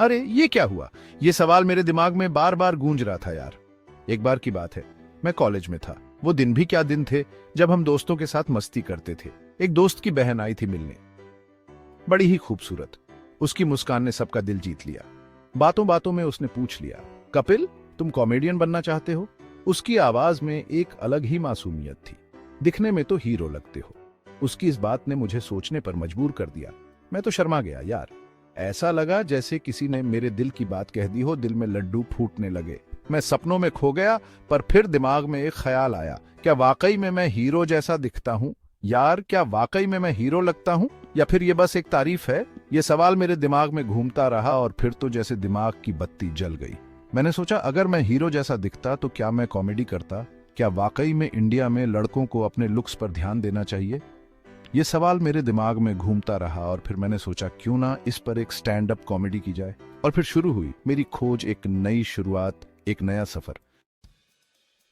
अरे ये क्या हुआ? ये सवाल मेरे दिमाग में बार बार गूंज रहा था यार। एक बार की बात है, मैं कॉलेज में था। वो दिन भी क्या दिन थे जब हम दोस्तों के साथ मस्ती करते थे। एक दोस्त की बहन आई थी मिलने, बड़ी ही खूबसूरत। उसकी मुस्कान ने सबका दिल जीत लिया। बातों बातों में उसने पूछ लिया, कपिल तुम कॉमेडियन बनना चाहते हो? उसकी आवाज में एक अलग ही मासूमियत थी। दिखने में तो हीरो लगते हो। उसकी इस बात ने मुझे सोचने पर मजबूर कर दिया। मैं तो शर्मा गया यार। ऐसा लगा जैसे किसी ने मेरे दिल की बात कह दी हो। दिल में लड्डू फूटने लगे। मैं सपनों में खो गया। पर फिर दिमाग में एक ख्याल आया, क्या वाकई में मैं हीरो जैसा दिखता हूँ? यार क्या वाकई में मैं हीरो लगता हूँ या फिर ये बस एक तारीफ है? ये सवाल मेरे दिमाग में घूमता रहा और फिर तो जैसे दिमाग की बत्ती जल गई। मैंने सोचा, अगर मैं हीरो जैसा दिखता तो क्या मैं कॉमेडी करता? क्या वाकई में इंडिया में लड़कों को अपने लुक्स पर ध्यान देना चाहिए? ये सवाल मेरे दिमाग में घूमता रहा और फिर मैंने सोचा, क्यों ना इस पर एक स्टैंड अप कॉमेडी की जाए। और फिर शुरू हुई मेरी खोज, एक नई शुरुआत, एक नया सफर।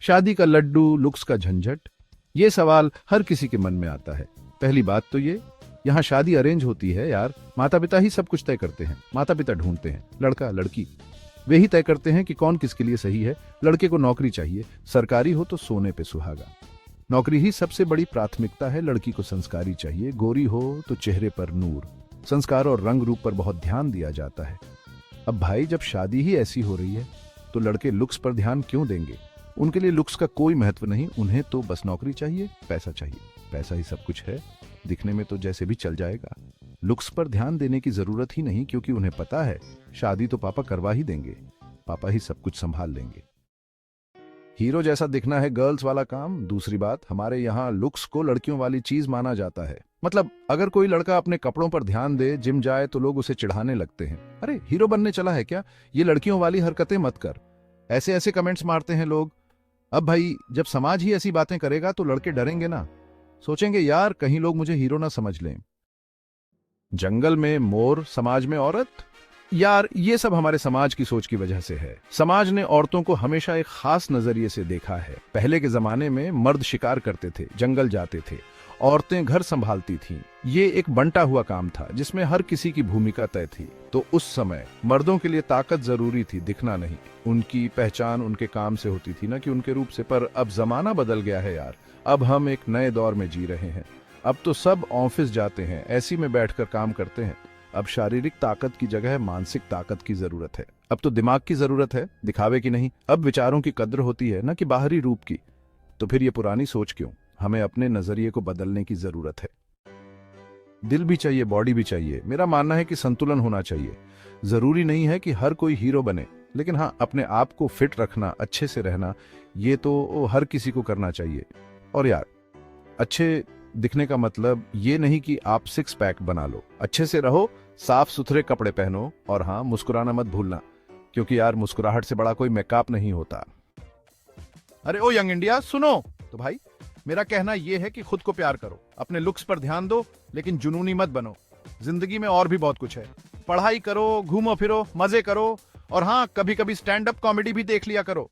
शादी का लड्डू, लुक्स का झंझट, ये सवाल हर किसी के मन में आता है। पहली बात तो ये, यहाँ शादी अरेंज होती है यार। माता पिता ही सब कुछ तय करते हैं। माता पिता ढूंढते हैं लड़का लड़की, वे ही तय करते हैं कि कौन किसके लिए सही है। लड़के को नौकरी चाहिए, सरकारी हो तो सोने पे सुहागा। नौकरी ही सबसे बड़ी प्राथमिकता है। लड़की को संस्कारी चाहिए, गोरी हो तो चेहरे पर नूर। संस्कार और रंग रूप पर बहुत ध्यान दिया जाता है। अब भाई जब शादी ही ऐसी हो रही है तो लड़के लुक्स पर ध्यान क्यों देंगे? उनके लिए लुक्स का कोई महत्व नहीं। उन्हें तो बस नौकरी चाहिए, पैसा चाहिए। पैसा ही सब कुछ है। दिखने में तो जैसे भी चल जाएगा। लुक्स पर ध्यान देने की जरूरत ही नहीं, क्योंकि उन्हें पता है शादी तो पापा करवा ही देंगे। पापा ही सब कुछ संभाल लेंगे। हीरो जैसा दिखना है गर्ल्स वाला काम। दूसरी बात, हमारे यहाँ लुक्स को लड़कियों वाली चीज माना जाता है। मतलब अगर कोई लड़का अपने कपड़ों पर ध्यान दे, जिम जाए, तो लोग उसे चिढ़ाने लगते हैं। अरे हीरो बनने चला है क्या? ये लड़कियों वाली हरकतें मत कर। ऐसे ऐसे कमेंट्स मारते हैं लोग। अब भाई जब समाज ही ऐसी बातें करेगा तो लड़के डरेंगे ना। सोचेंगे यार कहीं लोग मुझे हीरो ना समझ लें। जंगल में मोर, समाज में औरत। यार ये सब हमारे समाज की सोच की वजह से है। समाज ने औरतों को हमेशा एक खास नजरिए से देखा है। पहले के जमाने में मर्द शिकार करते थे, जंगल जाते थे, औरतें घर संभालती थीं। ये एक बंटा हुआ काम था जिसमें हर किसी की भूमिका तय थी। तो उस समय मर्दों के लिए ताकत जरूरी थी, दिखना नहीं। उनकी पहचान उनके काम से होती थी, ना कि उनके रूप से। पर अब जमाना बदल गया है यार। अब हम एक नए दौर में जी रहे हैं। अब तो सब ऑफिस जाते हैं, एसी में बैठकर काम करते हैं। अब शारीरिक ताकत की जगह मानसिक ताकत की जरूरत है। अब तो दिमाग की जरूरत है, दिखावे की नहीं। अब विचारों की कद्र होती है, ना कि बाहरी रूप की। तो फिर ये पुरानी सोच क्यों? हमें अपने नजरिए को बदलने की जरूरत है। दिल भी चाहिए, बॉडी भी चाहिए। मेरा मानना है कि संतुलन होना चाहिए। जरूरी नहीं है कि हर कोई हीरो बने, लेकिन हाँ, अपने आप को फिट रखना, अच्छे से रहना, ये तो हर किसी को करना चाहिए। और यार, अच्छे दिखने का मतलब ये नहीं कि आप सिक्स पैक बना लो। अच्छे से रहो, साफ सुथरे कपड़े पहनो, और हाँ, मुस्कुराना मत भूलना, क्योंकि यार मुस्कुराहट से बड़ा कोई मेकअप नहीं होता। अरे ओ यंग इंडिया, सुनो तो भाई, मेरा कहना यह है कि खुद को प्यार करो, अपने लुक्स पर ध्यान दो, लेकिन जुनूनी मत बनो। जिंदगी में और भी बहुत कुछ है। पढ़ाई करो, घूमो फिरो, मजे करो, और हाँ, कभी कभी स्टैंड अप कॉमेडी भी देख लिया करो।